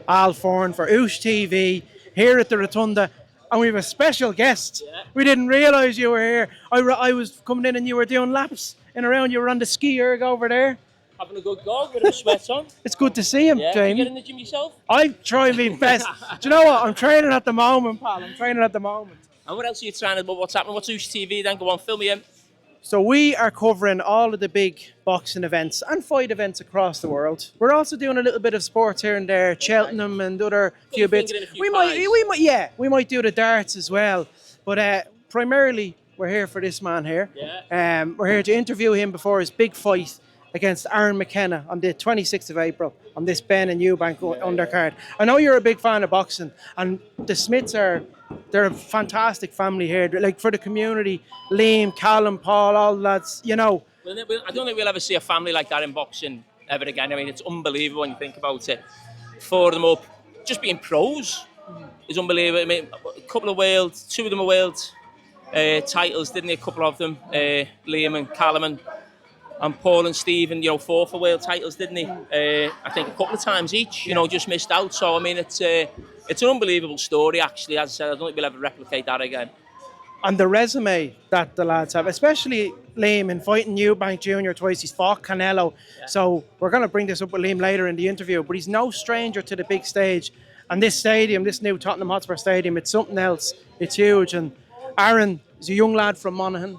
Al Foran for Oosh TV here at the Rotunda. And we have a special guest. Yeah. We didn't realise you were here. I was coming in and you were doing laps in around. You were on the ski erg over there. Having a good go, with a sweat on. It's good to see him, Yeah, Jamie. you get in the gym yourself? I try my best. Do you know what? I'm training at the moment, pal. I'm training at the moment. And what else are you trying to, what's happening? What's Oosh TV then? Go on, fill me in. So we are covering all of the big boxing events and fight events across the world. We're also doing a little bit of sports here and there, Cheltenham and other few bits. We might do the darts as well. But primarily, we're here for this man here. Yeah. We're here to interview him before his big fight against Aaron McKenna on the 26th of April on this Benn and Eubank undercard. I know you're a big fan of boxing, and the Smiths they're a fantastic family here. Like, for the community, Liam, Callum, Paul, all the lads, you know. I don't think we'll ever see a family like that in boxing ever again. I mean, it's unbelievable when you think about it. Four of them up, just being pros is unbelievable. I mean, two of them are world titles, didn't they? A couple of them, Liam and Callum and Paul and Stephen, four for world titles, didn't they? I think a couple of times each, just missed out. So, I mean, it's an unbelievable story, actually. As I said, I don't think we'll ever replicate that again. And the resume that the lads have, especially Liam in fighting Eubank Jr. twice, he's fought Canelo. Yeah. So we're going to bring this up with Liam later in the interview, but he's no stranger to the big stage. And this stadium, this new Tottenham Hotspur Stadium, it's something else. It's huge. And Aaron is a young lad from Monaghan.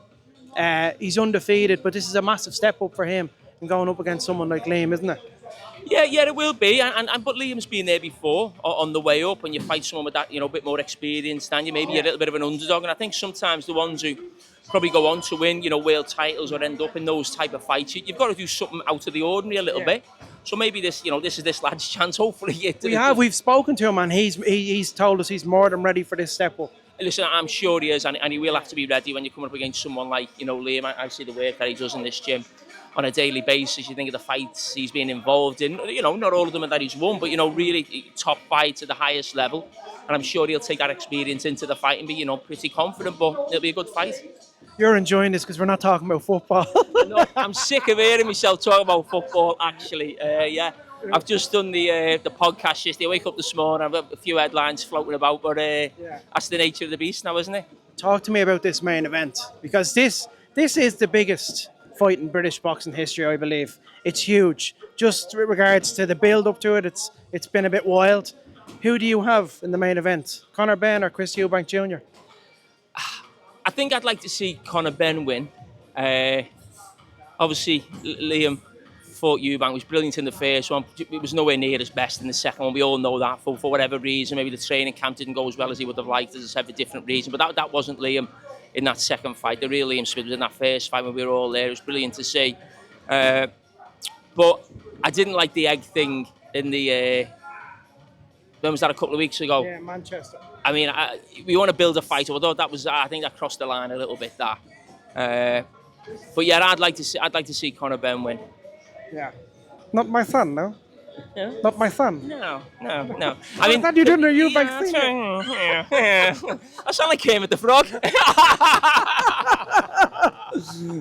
He's undefeated, but this is a massive step up for him in going up against someone like Liam, isn't it? Yeah, it will be. But Liam's been there before on the way up, and you fight someone with that, a bit more experience than you. Maybe you're a little bit of an underdog, and I think sometimes the ones who probably go on to win, world titles or end up in those type of fights, you've got to do something out of the ordinary a little bit. So maybe this is this lad's chance. Hopefully, we've spoken to him, and he's told us he's more than ready for this step up. Listen, I'm sure he is, and he will have to be ready when you come up against someone like Liam. I see the work that he does in this gym on a daily basis. You think of the fights he's been involved in. Not all of them that he's won, but really top fights at the highest level. And I'm sure he'll take that experience into the fight and be pretty confident. But it'll be a good fight. You're enjoying this because we're not talking about football. No, I'm sick of hearing myself talk about football. Actually, I've just done the podcast yesterday. I wake up this morning, I've got a few headlines floating about, but that's the nature of the beast now, isn't it? Talk to me about this main event, because this is the biggest fight in British boxing history, I believe. It's huge. Just with regards to the build up to it, it's been a bit wild. Who do you have in the main event? Conor Benn or Chris Eubank Jr.? I think I'd like to see Conor Benn win. Obviously, Liam fought Eubank, was brilliant in the first one. It was nowhere near his best in the second one. We all know that for whatever reason. Maybe the training camp didn't go as well as he would have liked, as I said, for different reasons. But that wasn't Liam in that second fight. The real Liam Smith was in that first fight when we were all there. It was brilliant to see. But I didn't like the egg thing in the... when was that, a couple of weeks ago? Yeah, Manchester. I mean, we want to build a fight, although I think that crossed the line a little bit, that. But yeah, I'd like to see Conor Benn win. Yeah. Not my son, no? Yeah. Not my son? No. I mean, thought you didn't know Eubank thing. Yeah. I sound like Kermit the Frog.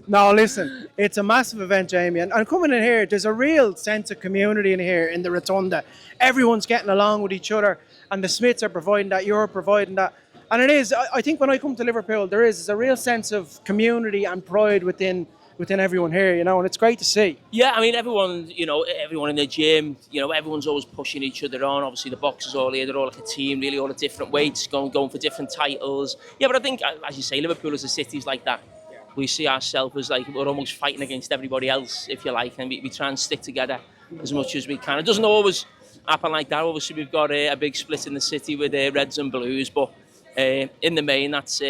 No, listen, it's a massive event, Jamie. And coming in here, there's a real sense of community in here in the Rotunda. Everyone's getting along with each other, and the Smiths are providing that, you're providing that. And it is, I think when I come to Liverpool, there's a real sense of community and pride within everyone here, and it's great to see. Yeah, I mean, everyone in the gym, everyone's always pushing each other on. Obviously, the boxers all here, they're all like a team, really, all at different weights, going for different titles. Yeah, but I think, as you say, Liverpool as a city is like that. Yeah. We see ourselves as like we're almost fighting against everybody else, if you like, and we try and stick together as much as we can. It doesn't always happen like that. Obviously, we've got a big split in the city with Reds and Blues, but in the main, that's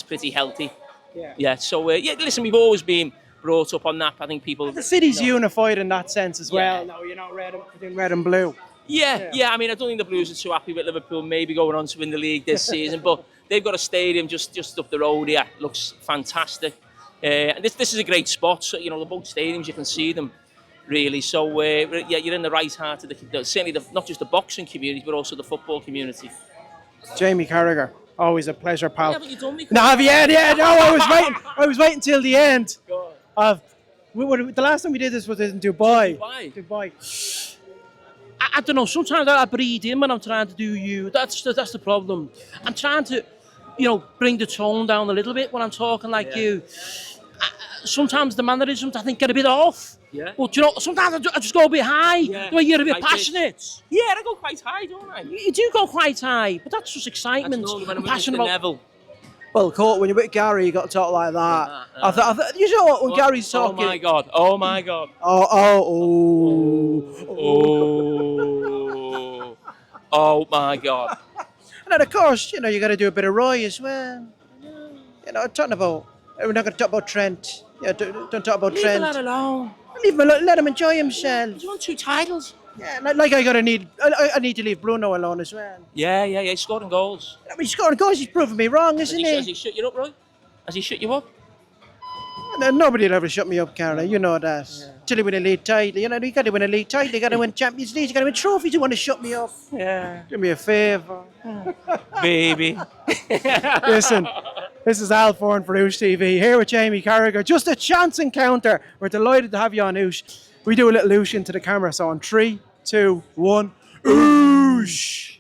pretty healthy. Yeah. So listen, we've always been brought up on that. I think people. The city's unified in that sense as well. No, red and blue. Yeah. I mean, I don't think the Blues are too happy with Liverpool maybe going on to win the league this season, but they've got a stadium just up the road here. Looks fantastic. And this is a great spot. So the both stadiums, you can see them really. So you're in the right heart of certainly not just the boxing community, but also the football community. Jamie Carragher, always a pleasure, pal. Haven't you done me? No, have you? Yeah, no, I was waiting till the end. The last time we did this was in Dubai. Dubai. I don't know. Sometimes I breathe in when I'm trying to do you. That's the problem. I'm trying to, bring the tone down a little bit when I'm talking like you. Sometimes the mannerisms I think get a bit off. Yeah. But sometimes I just go a bit high. Yeah. The way you're a bit Like passionate. Yeah, I go quite high, don't I? You do go quite high, but that's just excitement. That's normally when I'm I'm passionate with about. Neville. Well, Court, when you're with Gary, you got to talk like that. I thought, you know what? When Gary's talking. Oh my god! Oh my god! Oh my god! And then, of course, you got to do a bit of Roy as well. Talking about. We're not going to talk about Trent. Yeah, don't talk about Leave Trent. the lad alone. Let him enjoy himself. He's won 2 titles. Yeah, like I need to leave Bruno alone as well. Yeah. He's scoring goals. I mean, he's scoring goals. He's proving me wrong, isn't Has he? he shut you up, Roy? Has he shut you up? Nobody will ever shut me up, Carla. You know that. Till you win a league title. You got to win a league title. You got to win Champions League. You got to win trophies. You want to shut me up? Yeah. Do me a favour. Baby. Listen, this is Al Foran for Oosh TV, here with Jamie Carragher. Just a chance encounter. We're delighted to have you on Oosh. We do a little Oosh into the camera. So on 3, 2, 1, Oosh!